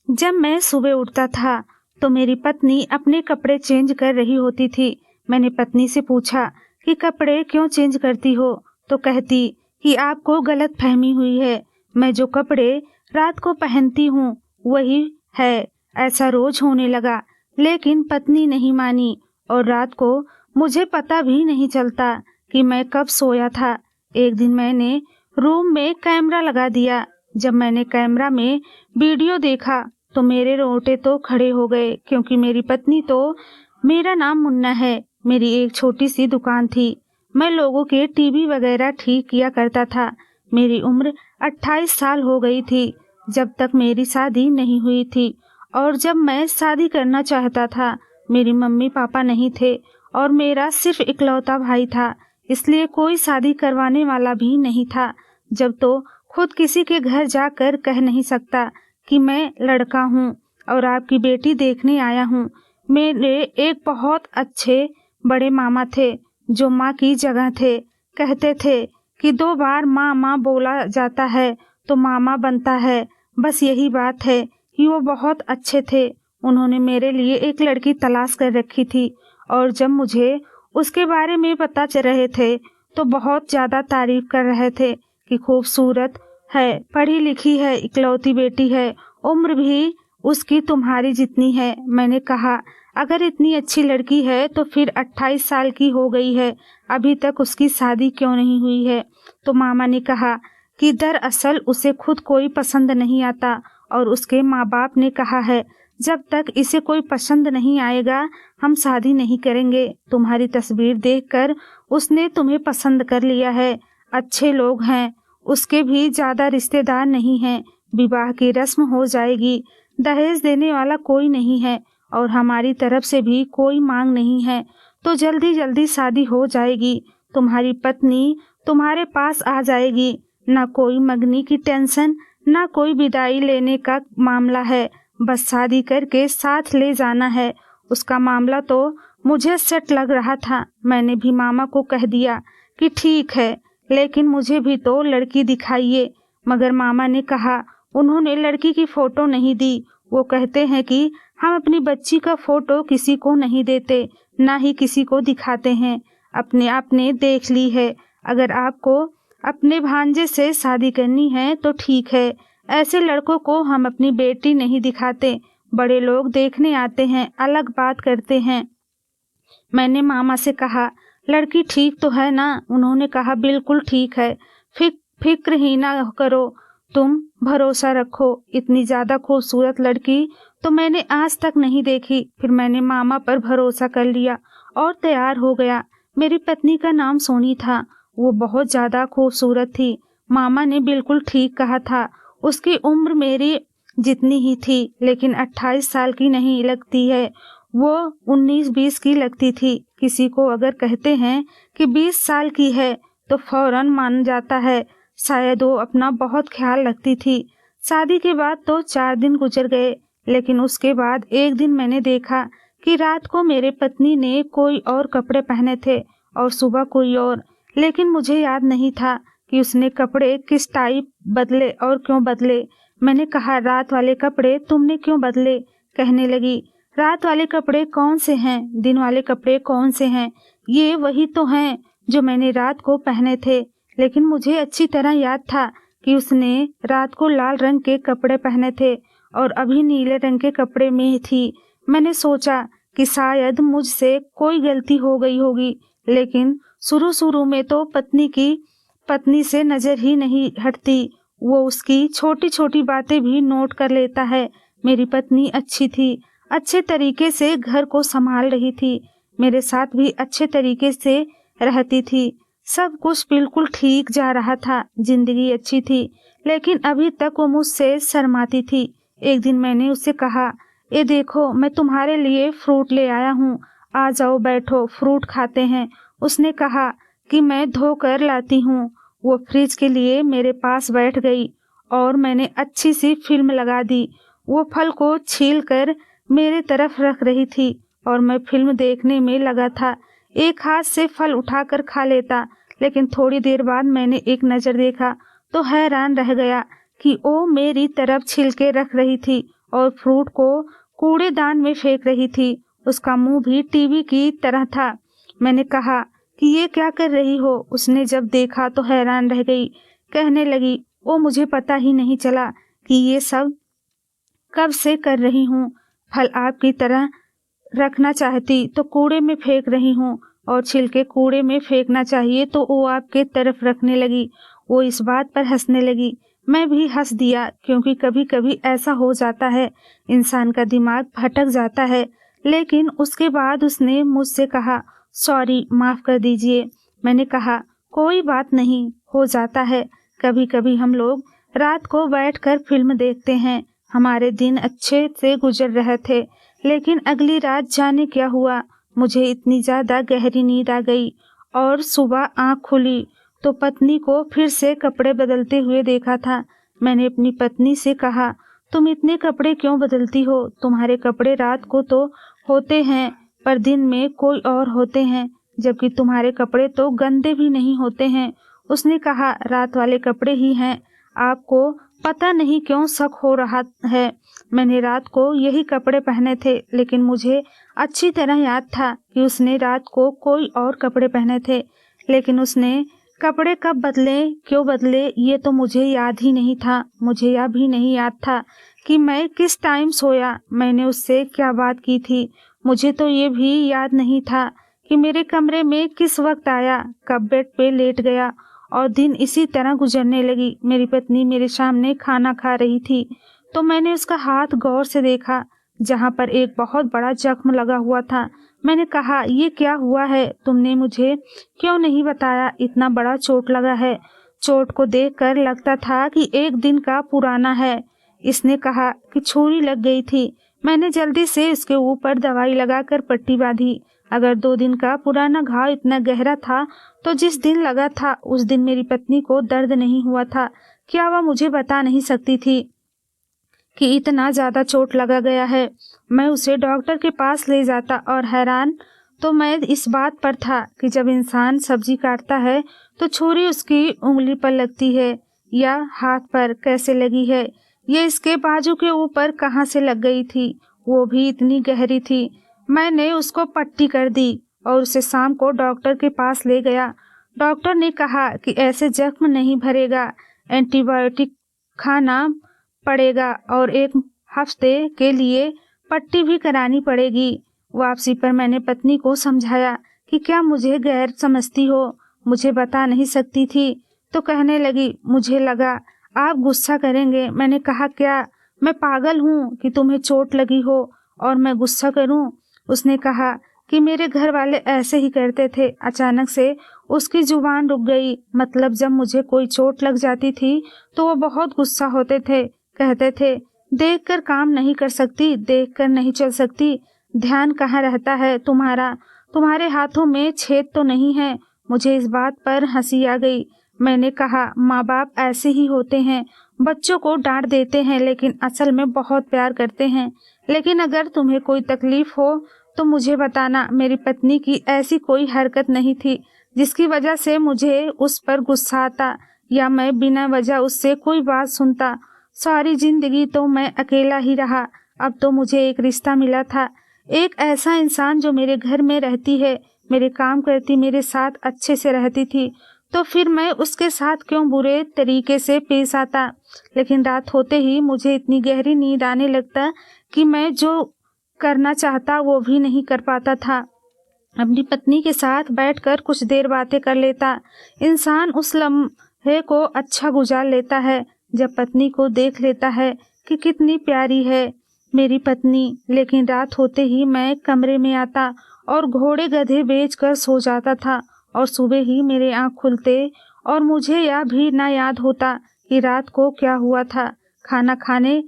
जब मैं सुबह उठता था तो मेरी पत्नी अपने कपड़े चेंज कर रही होती थी। मैंने पत्नी से पूछा कि कपड़े क्यों चेंज करती हो, तो कहती कि आपको गलत फहमी हुई है। मैं जो कपड़े रात को पहनती हूँ वही है, ऐसा रोज होने लगा। लेकिन पत्नी नहीं मानी और रात को मुझे पता भी नहीं चलता कि मैं कब सोया था। एक दिन मैंने रूम में कैमरा लगा दिया। जब मैंने कैमरा में वीडियो देखा तो मेरे रोंगटे तो खड़े हो गए, क्योंकि मेरी पत्नी तो मेरा नाम मुन्ना है। मेरी एक छोटी सी दुकान थी। मैं लोगों के टीवी वगैरह ठीक किया करता था। मेरी उम्र 28 साल हो गई थी जब तक मेरी शादी नहीं हुई थी। और जब मैं शादी करना चाहता था, मेरी मम्मी पापा नहीं थे और मेरा सिर्फ इकलौता भाई था, इसलिए कोई शादी करवाने वाला भी नहीं था। जब तो खुद किसी के घर जाकर कह नहीं सकता कि मैं लड़का हूँ और आपकी बेटी देखने आया हूँ। मेरे एक बहुत अच्छे बड़े मामा थे जो माँ की जगह थे। कहते थे कि 2 बार माँ माँ बोला जाता है तो मामा बनता है। बस यही बात है कि वो बहुत अच्छे थे। उन्होंने मेरे लिए एक लड़की तलाश कर रखी थी और जब मुझे उसके बारे में पता चल रहे थे तो बहुत ज़्यादा तारीफ कर रहे थे कि खूबसूरत है, पढ़ी लिखी है, इकलौती बेटी है, उम्र भी उसकी तुम्हारी जितनी है। मैंने कहा अगर इतनी अच्छी लड़की है तो फिर 28 साल की हो गई है, अभी तक उसकी शादी क्यों नहीं हुई है? तो मामा ने कहा कि दरअसल उसे खुद कोई पसंद नहीं आता और उसके माँ बाप ने कहा है जब तक इसे कोई पसंद नहीं आएगा हम शादी नहीं करेंगे। तुम्हारी तस्वीर देखकर उसने तुम्हें पसंद कर लिया है। अच्छे लोग हैं, उसके भी ज़्यादा रिश्तेदार नहीं हैं। विवाह की रस्म हो जाएगी। दहेज देने वाला कोई नहीं है और हमारी तरफ से भी कोई मांग नहीं है, तो जल्दी जल्दी शादी हो जाएगी। तुम्हारी पत्नी तुम्हारे पास आ जाएगी। ना कोई मंगनी की टेंशन, ना कोई विदाई लेने का मामला है, बस शादी करके साथ ले जाना है। उसका मामला तो मुझे सेट लग रहा था। मैंने भी मामा को कह दिया कि ठीक है, लेकिन मुझे भी तो लड़की दिखाइए। मगर मामा ने कहा उन्होंने लड़की की फोटो नहीं दी। वो कहते हैं कि हम अपनी बच्ची का फोटो किसी को नहीं देते, ना ही किसी को दिखाते हैं। अपने आपने देख ली है। अगर आपको अपने भांजे से शादी करनी है तो ठीक है, ऐसे लड़कों को हम अपनी बेटी नहीं दिखाते। बड़े लोग देखने आते हैं, अलग बात करते हैं। मैंने मामा से कहा लड़की ठीक तो है ना? उन्होंने कहा बिल्कुल ठीक है, फिक्र ही ना करो, तुम भरोसा रखो। इतनी ज़्यादा खूबसूरत लड़की तो मैंने आज तक नहीं देखी। फिर मैंने मामा पर भरोसा कर लिया और तैयार हो गया। मेरी पत्नी का नाम सोनी था। वो बहुत ज़्यादा खूबसूरत थी। मामा ने बिल्कुल ठीक कहा था। उसकी उम्र मेरी जितनी ही थी, लेकिन 28 साल की नहीं लगती है, वो 19-20 की लगती थी। किसी को अगर कहते हैं कि 20 साल की है तो फौरन मान जाता है। शायद वो अपना बहुत ख्याल रखती थी। शादी के बाद तो 4 दिन गुजर गए, लेकिन उसके बाद एक दिन मैंने देखा कि रात को मेरे पत्नी ने कोई और कपड़े पहने थे और सुबह कोई और। लेकिन मुझे याद नहीं था कि उसने कपड़े किस टाइप बदले और क्यों बदले। मैंने कहा रात वाले कपड़े तुमने क्यों बदले? कहने लगी रात वाले कपड़े कौन से हैं, दिन वाले कपड़े कौन से हैं? ये वही तो हैं जो मैंने रात को पहने थे। लेकिन मुझे अच्छी तरह याद था कि उसने रात को लाल रंग के कपड़े पहने थे और अभी नीले रंग के कपड़े में थी। मैंने सोचा कि शायद मुझसे कोई गलती हो गई होगी, लेकिन शुरू शुरू में तो पत्नी से नजर ही नहीं हटती। वो उसकी छोटी छोटी बातें भी नोट कर लेता है। मेरी पत्नी अच्छी थी, अच्छे तरीके से घर को संभाल रही थी, मेरे साथ भी अच्छे तरीके से रहती थी। सब कुछ बिल्कुल ठीक जा रहा था, जिंदगी अच्छी थी। लेकिन अभी तक वो मुझसे शर्माती थी। एक दिन मैंने उससे कहा ये देखो मैं तुम्हारे लिए फ्रूट ले आया हूँ, आ जाओ बैठो फ्रूट खाते हैं। उसने कहा कि मैं धोकर लाती हूँ। वो फ्रिज के लिए मेरे पास बैठ गई और मैंने अच्छी सी फिल्म लगा दी। वो फल को छील कर मेरे तरफ रख रही थी और मैं फिल्म देखने में लगा था। एक हाथ से फल उठाकर खा लेता, लेकिन थोड़ी देर बाद मैंने एक नज़र देखा तो हैरान रह गया कि वो मेरी तरफ छिलके रख रही थी और फ्रूट को कूड़ेदान में फेंक रही थी। उसका मुंह भी टीवी की तरह था। मैंने कहा कि ये क्या कर रही हो? उसने जब देखा तो हैरान रह गई। कहने लगी, ओ मुझे पता ही नहीं चला कि ये सब कब से कर रही हूँ। फल आपकी तरह रखना चाहती तो कूड़े में फेंक रही हूँ, और छिलके कूड़े में फेंकना चाहिए तो वो आपके तरफ रखने लगी। वो इस बात पर हंसने लगी। मैं भी हंस दिया, क्योंकि कभी कभी ऐसा हो जाता है, इंसान का दिमाग भटक जाता है। लेकिन उसके बाद उसने मुझसे कहा, सॉरी, माफ कर दीजिए। मैंने कहा, कोई बात नहीं, हो जाता है। कभी कभी हम लोग रात को बैठकर फिल्म देखते हैं। हमारे दिन अच्छे से गुजर रहे थे, लेकिन अगली रात जाने क्या हुआ, मुझे इतनी ज्यादा गहरी नींद आ गई और सुबह आंख खुली तो पत्नी को फिर से कपड़े बदलते हुए देखा था। मैंने अपनी पत्नी से कहा, तुम इतने कपड़े क्यों बदलती हो? तुम्हारे कपड़े रात को तो होते हैं, पर दिन में कोई और होते हैं, जबकि तुम्हारे कपड़े तो गंदे भी नहीं होते हैं। उसने कहा, रात वाले कपड़े ही हैं। आपको पता नहीं क्यों शक हो रहा है। मैंने रात को यही कपड़े पहने थे, लेकिन मुझे अच्छी तरह याद था कि उसने रात को कोई और कपड़े पहने थे। लेकिन उसने कपड़े कब बदले, क्यों बदले, ये तो मुझे याद ही नहीं था। मुझे यह भी नहीं याद था कि मैं किस टाइम सोया, मैंने उससे क्या बात की थी। मुझे तो ये भी याद नहीं था कि मेरे कमरे में किस वक्त आया, कब बेड पे लेट गया, और दिन इसी तरह गुजरने लगी। मेरी पत्नी मेरे सामने खाना खा रही थी तो मैंने उसका हाथ गौर से देखा, जहाँ पर एक बहुत बड़ा जख्म लगा हुआ था। मैंने कहा, ये क्या हुआ है? तुमने मुझे क्यों नहीं बताया? इतना बड़ा चोट लगा है। चोट को देखकर लगता था कि एक दिन का पुराना है। इसने कहा कि छुरी लग गई थी। मैंने जल्दी से उसके ऊपर दवाई लगाकर पट्टी बांधी। अगर 2 दिन का पुराना घाव इतना गहरा था तो जिस दिन लगा था उस दिन मेरी पत्नी को दर्द नहीं हुआ था। क्या वह मुझे बता नहीं सकती थी कि इतना ज्यादा चोट लगा गया है? मैं उसे डॉक्टर के पास ले जाता, और हैरान तो मैं इस बात पर था कि जब इंसान सब्जी काटता है तो छुरी उसकी उंगली पर लगती है या हाथ पर कैसे लगी है, ये इसके बाजू के ऊपर कहाँ से लग गई थी, वो भी इतनी गहरी थी। मैंने उसको पट्टी कर दी और उसे शाम को डॉक्टर के पास ले गया। डॉक्टर ने कहा कि ऐसे जख्म नहीं भरेगा, एंटीबायोटिक खाना पड़ेगा और 1 हफ्ते के लिए पट्टी भी करानी पड़ेगी। वापसी पर मैंने पत्नी को समझाया कि क्या मुझे गैर समझती हो, मुझे बता नहीं सकती थी। तो कहने लगी, मुझे लगा आप गुस्सा करेंगे। मैंने कहा, क्या मैं पागल हूँ कि तुम्हें चोट लगी हो और मैं गुस्सा करूँ? उसने कहा कि मेरे घर वाले ऐसे ही करते थे। अचानक से उसकी जुबान रुक गई। मतलब जब मुझे कोई चोट लग जाती थी तो वो बहुत गुस्सा होते थे। कहते थे, देखकर काम नहीं कर सकती, देखकर नहीं चल सकती, ध्यान कहाँ रहता है तुम्हारा? तुम्हारे हाथों में छेद तो नहीं है? मुझे इस बात पर हंसी आ गई। मैंने कहा, माँ बाप ऐसे ही होते हैं, बच्चों को डांट देते हैं लेकिन असल में बहुत प्यार करते हैं। लेकिन अगर तुम्हें कोई तकलीफ हो तो मुझे बताना। मेरी पत्नी की ऐसी कोई हरकत नहीं थी जिसकी वजह से मुझे उस पर गुस्सा आता या मैं बिना वजह उससे कोई बात सुनता। सारी जिंदगी तो मैं अकेला ही रहा। अब तो मुझे एक रिश्ता मिला था, एक ऐसा इंसान जो मेरे घर में रहती है, मेरे काम करती, मेरे साथ अच्छे से रहती थी। तो फिर मैं उसके साथ क्यों बुरे तरीके से पेश आता? लेकिन रात होते ही मुझे इतनी गहरी नींद आने लगता कि मैं जो करना चाहता वो भी नहीं कर पाता था। अपनी पत्नी के साथ बैठकर कुछ देर बातें कर लेता। इंसान उस लम्हे को अच्छा गुजार लेता है जब पत्नी को देख लेता है कि कितनी प्यारी है मेरी पत्नी। लेकिन रात होते ही मैं कमरे में आता और घोड़े गधे बेचकर सो जाता था, और सुबह ही मेरे आँख खुलते और मुझे यह भी ना याद होता कि रात को क्या हुआ था। खाना खाने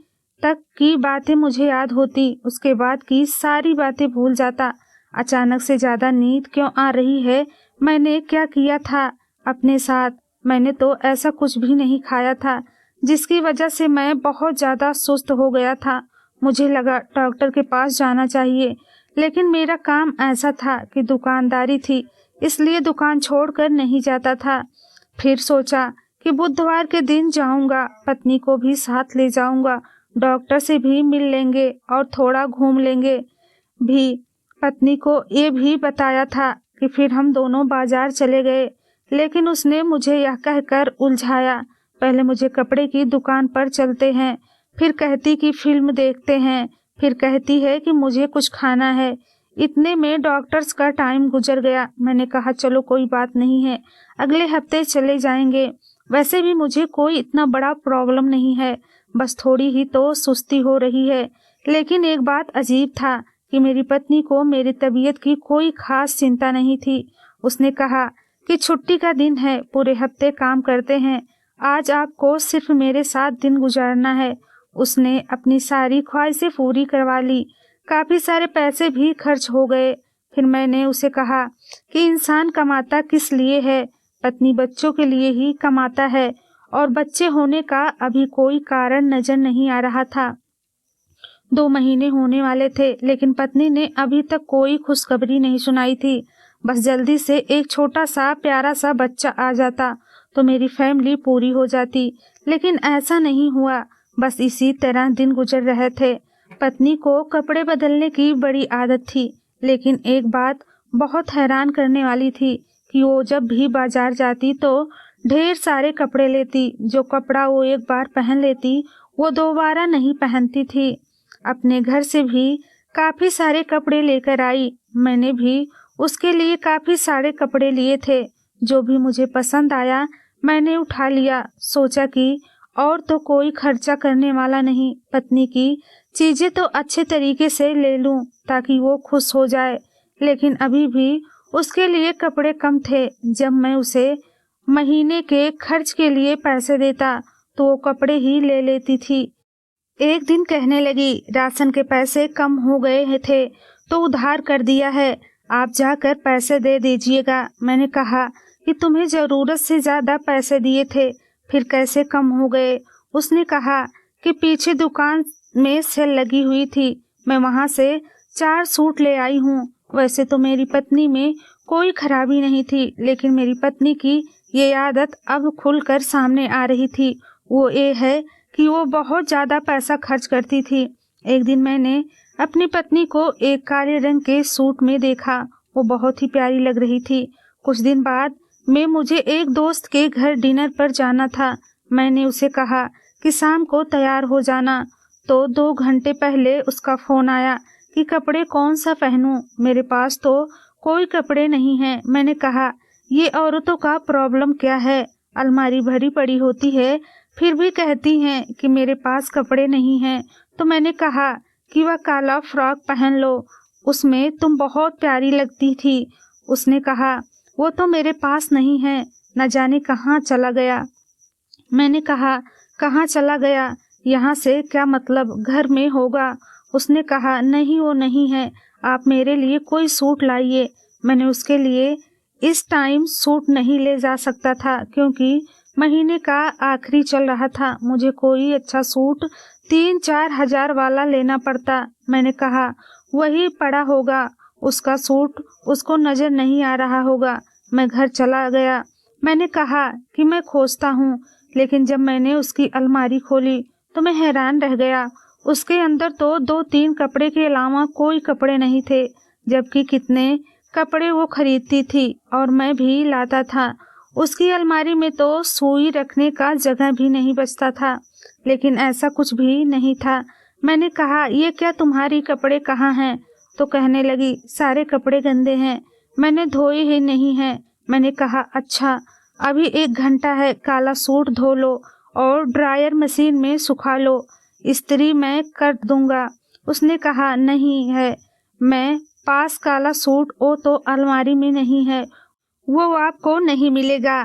तक की बातें मुझे याद होती, उसके बाद की सारी बातें भूल जाता। अचानक से ज्यादा नींद क्यों आ रही है? मैंने क्या किया था अपने साथ? मैंने तो ऐसा कुछ भी नहीं खाया था जिसकी वजह से मैं बहुत ज्यादा सुस्त हो गया था। मुझे लगा डॉक्टर के पास जाना चाहिए, लेकिन मेरा काम ऐसा था कि दुकानदारी थी, इसलिए दुकान छोड़कर नहीं जाता था। फिर सोचा कि बुधवार के दिन जाऊंगा, पत्नी को भी साथ ले जाऊंगा, डॉक्टर से भी मिल लेंगे और थोड़ा घूम लेंगे भी। पत्नी को ये भी बताया था कि फिर हम दोनों बाजार चले गए, लेकिन उसने मुझे यह कहकर उलझाया, पहले मुझे कपड़े की दुकान पर चलते हैं, फिर कहती कि फिल्म देखते हैं, फिर कहती है कि मुझे कुछ खाना है। इतने में डॉक्टर्स का टाइम गुजर गया। मैंने कहा चलो कोई बात नहीं है, अगले हफ्ते चले जाएंगे। वैसे भी मुझे कोई इतना बड़ा प्रॉब्लम नहीं है, बस थोड़ी ही तो सुस्ती हो रही है। लेकिन एक बात अजीब था कि मेरी पत्नी को मेरी तबीयत की कोई खास चिंता नहीं थी। उसने कहा कि छुट्टी का दिन है, पूरे हफ्ते काम करते हैं, आज आपको सिर्फ मेरे साथ दिन गुजारना है। उसने अपनी सारी ख्वाहिशें पूरी करवा ली, काफ़ी सारे पैसे भी खर्च हो गए। फिर मैंने उसे कहा कि इंसान कमाता किस लिए है? पत्नी बच्चों के लिए ही कमाता है, और बच्चे होने का अभी कोई कारण नजर नहीं आ रहा था। 2 महीने होने वाले थे, लेकिन पत्नी ने अभी तक कोई खुशखबरी नहीं सुनाई थी। बस जल्दी से एक छोटा सा प्यारा सा बच्चा आ जाता तो मेरी फैमिली पूरी हो जाती, लेकिन ऐसा नहीं हुआ। बस इसी तरह दिन गुजर रहे थे। पत्नी को कपड़े बदलने की बड़ी आदत थी, लेकिन एक बात बहुत हैरान करने वाली थी कि वो जब भी बाजार जाती तो ढेर सारे कपड़े लेती। जो कपड़ा वो एक बार पहन लेती वो दोबारा नहीं पहनती थी। अपने घर से भी काफ़ी सारे कपड़े लेकर आई। मैंने भी उसके लिए काफ़ी सारे कपड़े लिए थे। जो भी मुझे पसंद आया मैंने उठा लिया। सोचा कि और तो कोई खर्चा करने वाला नहीं, पत्नी की चीज़ें तो अच्छे तरीके से ले लूं ताकि वो खुश हो जाए। लेकिन अभी भी उसके लिए कपड़े कम थे। जब मैं उसे महीने के खर्च के लिए पैसे देता तो वो कपड़े ही ले लेती थी। एक दिन कहने लगी, राशन के पैसे कम हो गए थे तो उधार कर दिया है, आप जाकर पैसे दे दीजिएगा। मैंने कहा कि तुम्हें ज़रूरत से ज़्यादा पैसे दिए थे, फिर कैसे कम हो गए? उसने कहा कि पीछे दुकान में सेल लगी हुई थी, मैं वहाँ से 4 सूट ले आई हूँ। वैसे तो मेरी पत्नी में कोई खराबी नहीं थी, लेकिन मेरी पत्नी की ये आदत अब खुलकर सामने आ रही थी। वो ये है कि वो बहुत ज़्यादा पैसा खर्च करती थी। एक दिन मैंने अपनी पत्नी को एक काले रंग के सूट में देखा, वो बहुत ही प्यारी लग रही थी। कुछ दिन बाद मुझे एक दोस्त के घर डिनर पर जाना था। मैंने उसे कहा कि शाम को तैयार हो जाना, तो 2 घंटे पहले उसका फ़ोन आया कि कपड़े कौन सा पहनूं। मेरे पास तो कोई कपड़े नहीं हैं। मैंने कहा ये औरतों का प्रॉब्लम क्या है, अलमारी भरी पड़ी होती है फिर भी कहती हैं कि मेरे पास कपड़े नहीं हैं। तो मैंने कहा कि वह काला फ्रॉक पहन लो, उसमें तुम बहुत प्यारी लगती थी। उसने कहा वो तो मेरे पास नहीं है, न जाने कहाँ चला गया। मैंने कहा कहाँ चला गया, यहाँ से क्या मतलब, घर में होगा। उसने कहा नहीं वो नहीं है, आप मेरे लिए कोई सूट लाइए। मैंने उसके लिए इस टाइम सूट नहीं ले जा सकता था क्योंकि महीने का आखिरी चल रहा था। मुझे कोई अच्छा सूट 3-4 हज़ार वाला लेना पड़ता। मैंने कहा वही पड़ा होगा, उसका सूट उसको नज़र नहीं आ रहा होगा। मैं घर चला गया। मैंने कहा कि मैं खोजता हूँ, लेकिन जब मैंने उसकी अलमारी खोली तो मैं हैरान रह गया। उसके अंदर तो 2-3 कपड़े के अलावा कोई कपड़े नहीं थे, जबकि कितने कपड़े वो खरीदती थी और मैं भी लाता था। उसकी अलमारी में तो सुई रखने का जगह भी नहीं बचता था, लेकिन ऐसा कुछ भी नहीं था। मैंने कहा ये क्या, तुम्हारी कपड़े कहाँ हैं? तो कहने लगी सारे कपड़े गंदे हैं, मैंने धोए ही नहीं हैं। मैंने कहा अच्छा, अभी 1 घंटा है, काला सूट धो लो और ड्रायर मशीन में सुखा लो, इस्त्री मैं कर दूंगा। उसने कहा नहीं है, मैं पास काला सूट वो तो अलमारी में नहीं है, वो आपको नहीं मिलेगा,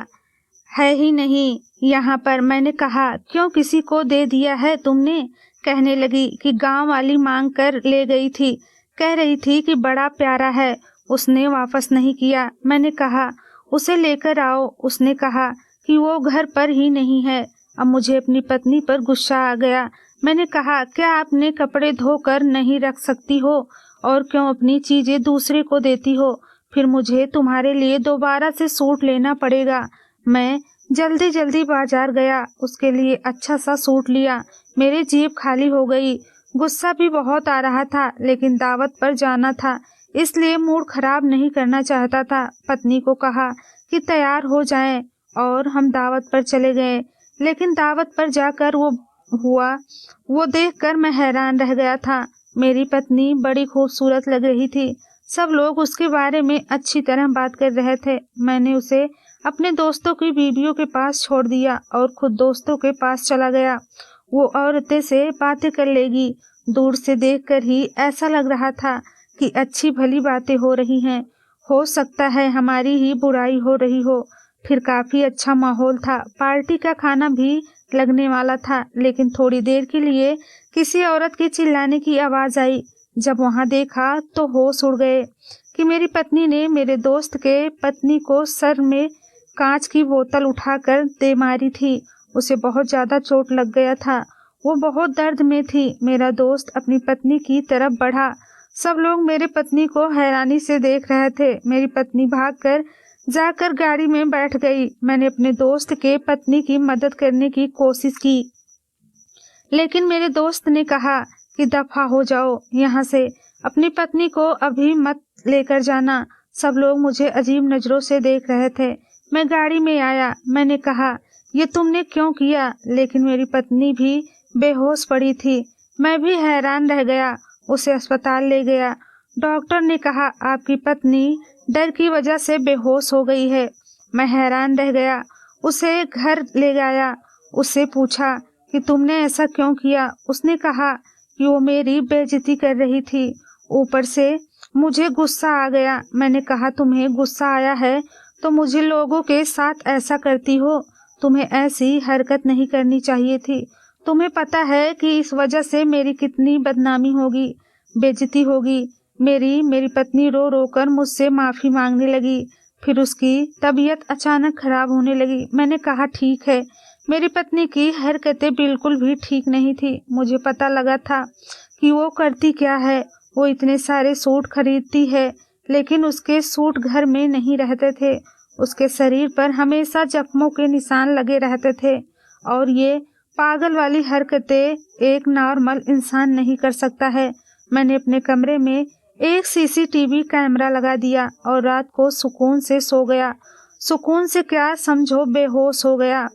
है ही नहीं यहाँ पर। मैंने कहा क्यों, किसी को दे दिया है तुमने? कहने लगी कि गांव वाली मांग कर ले गई थी, कह रही थी कि बड़ा प्यारा है, उसने वापस नहीं किया। मैंने कहा उसे लेकर आओ। उसने कहा कि वो घर पर ही नहीं है। अब मुझे अपनी पत्नी पर गुस्सा आ गया। मैंने कहा क्या आपने कपड़े धोकर नहीं रख सकती हो, और क्यों अपनी चीज़ें दूसरे को देती हो? फिर मुझे तुम्हारे लिए दोबारा से सूट लेना पड़ेगा। मैं जल्दी जल्दी बाजार गया, उसके लिए अच्छा सा सूट लिया, मेरी जीभ खाली हो गई। गुस्सा भी बहुत आ रहा था, लेकिन दावत पर जाना था, इसलिए मूड खराब नहीं करना चाहता था। पत्नी को कहा कि तैयार हो जाएं और हम दावत पर चले गए। लेकिन दावत पर जाकर वो देखकर मैं हैरान रह गया था। मेरी पत्नी बड़ी खूबसूरत लग रही थी। सब लोग उसके बारे में अच्छी तरह बात कर रहे थे। मैंने उसे अपने दोस्तों की बीवियों के पास छोड़ दिया और खुद दोस्तों के पास चला गया। वो औरतें से बातें कर लेगी। दूर से देखकर ही ऐसा लग रहा था कि अच्छी भली बातें हो रही हैं। हो सकता है हमारी ही बुराई हो रही हो। फिर काफी अच्छा माहौल था। पार्टी का खाना भी लगने वाला था, लेकिन थोड़ी देर के लिए किसी औरत के चिल्लाने की आवाज आई। जब वहां देखा तो होश उड़ गए कि मेरी पत्नी ने मेरे दोस्त के पत्नी को सर में कांच की बोतल उठाकर दे मारी थी। उसे बहुत ज्यादा चोट लग गया था। वो बहुत दर्द में थी। मेरा दोस्त अपनी पत्नी की तरफ बढ़ा। सब लोग मेरी पत्नी को हैरानी से देख रहे थे। मेरी पत्नी भागकर जाकर गाड़ी में बैठ गई। मैंने अपने दोस्त के पत्नी की मदद करने की कोशिश की, लेकिन मेरे दोस्त ने कहा कि दफा हो जाओ यहाँ से, अपनी पत्नी को अभी मत लेकर जाना। सब लोग मुझे अजीब नजरों से देख रहे थे। मैं गाड़ी में आया। मैंने कहा, ये तुमने क्यों किया? लेकिन मेरी पत्नी भी बेहोश पड़ी थी। मैं भी हैरान रह गया। उसे अस्पताल ले गया। डॉक्टर ने कहा आपकी पत्नी डर की वजह से बेहोश हो गई है। मैं हैरान रह गया। उसे घर ले गया। उससे पूछा कि तुमने ऐसा क्यों किया? उसने कहा कि वो मेरी बेइज्जती कर रही थी। ऊपर से मुझे गुस्सा आ गया। मैंने कहा तुम्हें गुस्सा आया है तो मुझे लोगों के साथ ऐसा करती हो? तुम्हें ऐसी हरकत नहीं करनी चाहिए थी। तुम्हें पता है कि इस वजह से मेरी कितनी बदनामी होगी, बेइज्जती होगी। मेरी पत्नी रो रो कर मुझसे माफी मांगने लगी। फिर उसकी तबीयत अचानक खराब होने लगी। मैंने कहा ठीक है। मेरी पत्नी की हरकतें बिल्कुल भी ठीक नहीं थी। मुझे पता लगा था कि वो करती क्या है। वो इतने सारे सूट खरीदती है, लेकिन उसके सूट घर में नहीं रहते थे। उसके शरीर पर हमेशा जख्मों के निशान लगे रहते थे। और ये पागल वाली हरकतें एक नॉर्मल इंसान नहीं कर सकता है। मैंने अपने कमरे में एक सीसीटीवी कैमरा लगा दिया और रात को सुकून से सो गया। सुकून से क्या समझो, बेहोश हो गया।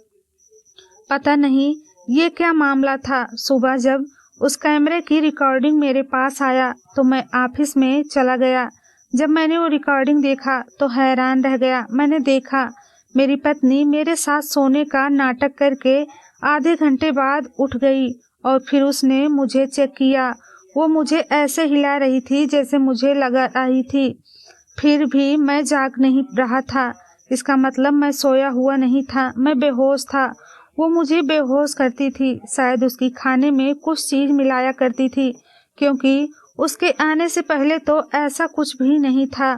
पता नहीं ये क्या मामला था। सुबह जब उस कैमरे की रिकॉर्डिंग मेरे पास आया तो मैं ऑफिस में चला गया। जब मैंने वो रिकॉर्डिंग देखा तो हैरान रह गया। मैंने देखा मेरी पत्नी मेरे साथ सोने का नाटक करके आधे घंटे बाद उठ गई और फिर उसने मुझे चेक किया। वो मुझे ऐसे हिला रही थी जैसे मुझे लगा रही थी। फिर भी मैं जाग नहीं रहा था। इसका मतलब मैं सोया हुआ नहीं था, मैं बेहोश था। वो मुझे बेहोश करती थी। शायद उसकी खाने में कुछ चीज मिलाया करती थी, क्योंकि उसके आने से पहले तो ऐसा कुछ भी नहीं था।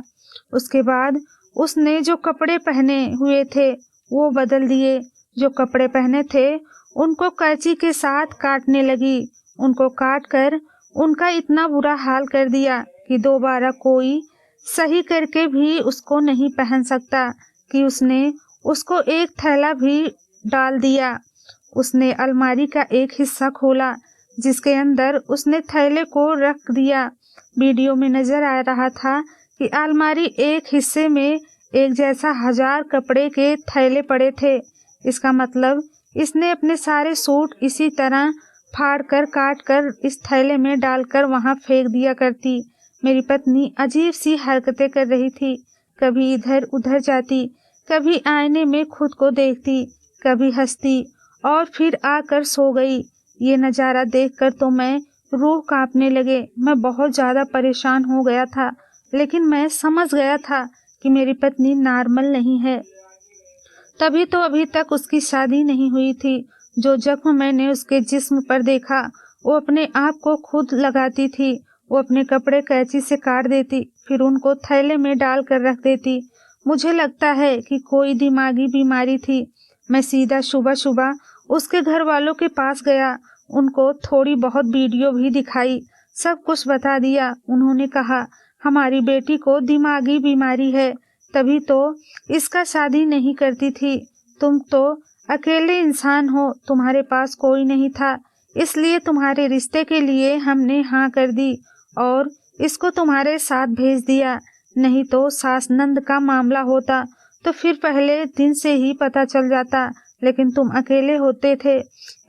उसके बाद उसने जो कपड़े पहने हुए थे वो बदल दिए। जो कपड़े पहने थे उनको कैंची के साथ काटने लगी। उनको काट कर उनका इतना बुरा हाल कर दिया कि दोबारा कोई सही करके भी उसको नहीं पहन सकता, कि उसने उसको एक थैला भी डाल दिया। उसने अलमारी का एक हिस्सा खोला जिसके अंदर उसने थैले को रख दिया। वीडियो में नजर आ रहा था कि अलमारी एक हिस्से में एक जैसा 1000 कपड़े के थैले पड़े थे। इसका मतलब इसने अपने सारे सूट इसी तरह फाड़ कर काट कर इस थैले में डालकर वहां फेंक दिया करती। मेरी पत्नी अजीब सी हरकतें कर रही थी। कभी इधर उधर जाती, कभी आईने में खुद को देखती, कभी हंसती और फिर आकर सो गई। ये नज़ारा देखकर तो मैं रूह कांपने लगे। मैं बहुत ज़्यादा परेशान हो गया था, लेकिन मैं समझ गया था कि मेरी पत्नी नॉर्मल नहीं है। तभी तो अभी तक उसकी शादी नहीं हुई थी। जो जख्म मैंने उसके जिस्म पर देखा वो अपने आप को खुद लगाती थी। वो अपने कपड़े कैंची से काट देती, फिर उनको थैले में डाल कर रख देती। मुझे लगता है कि कोई दिमागी बीमारी थी। मैं सीधा सुबह सुबह उसके घर वालों के पास गया। उनको थोड़ी बहुत वीडियो भी दिखाई, सब कुछ बता दिया। उन्होंने कहा हमारी बेटी को दिमागी बीमारी है, तभी तो इसका शादी नहीं करती थी। तुम तो अकेले इंसान हो, तुम्हारे पास कोई नहीं था, इसलिए तुम्हारे रिश्ते के लिए हमने हाँ कर दी और इसको तुम्हारे साथ भेज दिया। नहीं तो सास नंद का मामला होता तो फिर पहले दिन से ही पता चल जाता, लेकिन तुम अकेले होते थे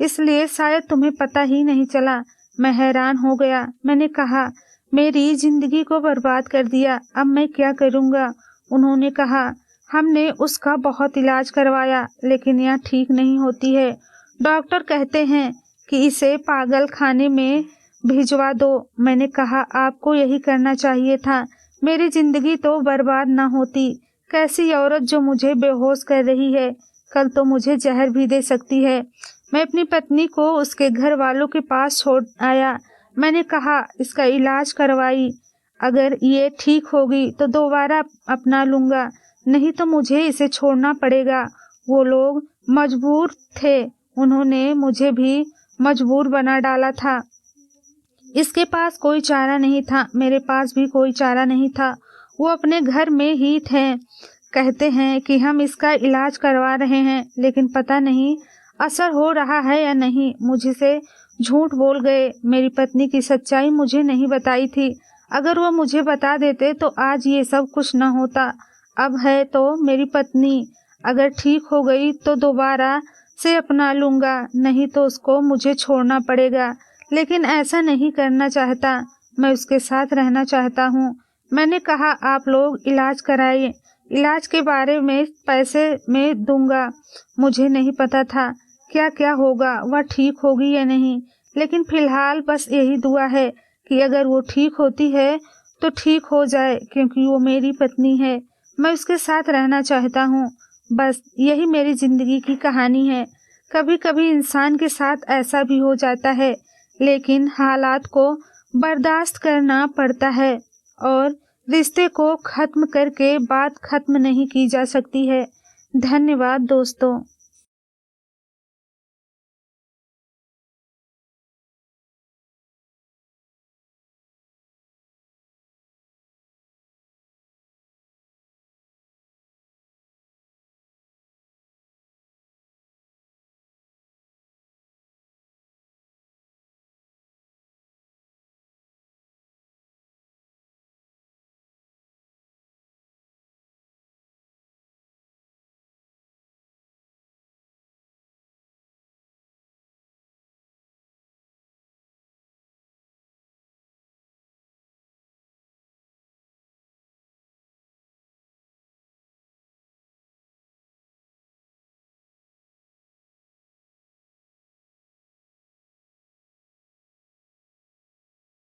इसलिए शायद तुम्हें पता ही नहीं चला। मैं हैरान हो गया। मैंने कहा, मेरी जिंदगी को बर्बाद कर दिया, अब मैं क्या करूँगा। उन्होंने कहा, हमने उसका बहुत इलाज करवाया लेकिन यह ठीक नहीं होती है। डॉक्टर कहते हैं कि इसे पागल खाने में भिजवा दो। मैंने कहा, आपको यही करना चाहिए था, मेरी जिंदगी तो बर्बाद ना होती। कैसी औरत जो मुझे बेहोश कर रही है, कल तो मुझे जहर भी दे सकती है। मैं अपनी पत्नी को उसके घर वालों के पास छोड़ आया। मैंने कहा, इसका इलाज करवाई, अगर ये ठीक होगी तो दोबारा अपना लूँगा, नहीं तो मुझे इसे छोड़ना पड़ेगा। वो लोग मजबूर थे, उन्होंने मुझे भी मजबूर बना डाला था। इसके पास कोई चारा नहीं था, मेरे पास भी कोई चारा नहीं था। वो अपने घर में ही थे। कहते हैं कि हम इसका इलाज करवा रहे हैं, लेकिन पता नहीं असर हो रहा है या नहीं। मुझसे झूठ बोल गए। मेरी पत्नी की सच्चाई मुझे नहीं बताई थी। अगर वो मुझे बता देते तो आज ये सब कुछ न होता। अब है तो मेरी पत्नी, अगर ठीक हो गई तो दोबारा से अपना लूँगा, नहीं तो उसको मुझे छोड़ना पड़ेगा। लेकिन ऐसा नहीं करना चाहता, मैं उसके साथ रहना चाहता हूँ। मैंने कहा, आप लोग इलाज कराइए, इलाज के बारे में पैसे मैं दूंगा। मुझे नहीं पता था क्या क्या होगा, वह ठीक होगी या नहीं, लेकिन फिलहाल बस यही दुआ है कि अगर वो ठीक होती है तो ठीक हो जाए, क्योंकि वो मेरी पत्नी है, मैं उसके साथ रहना चाहता हूँ। बस यही मेरी ज़िंदगी की कहानी है। कभी कभी इंसान के साथ ऐसा भी हो जाता है, लेकिन हालात को बर्दाश्त करना पड़ता है और रिश्ते को ख़त्म करके बात ख़त्म नहीं की जा सकती है। धन्यवाद दोस्तों।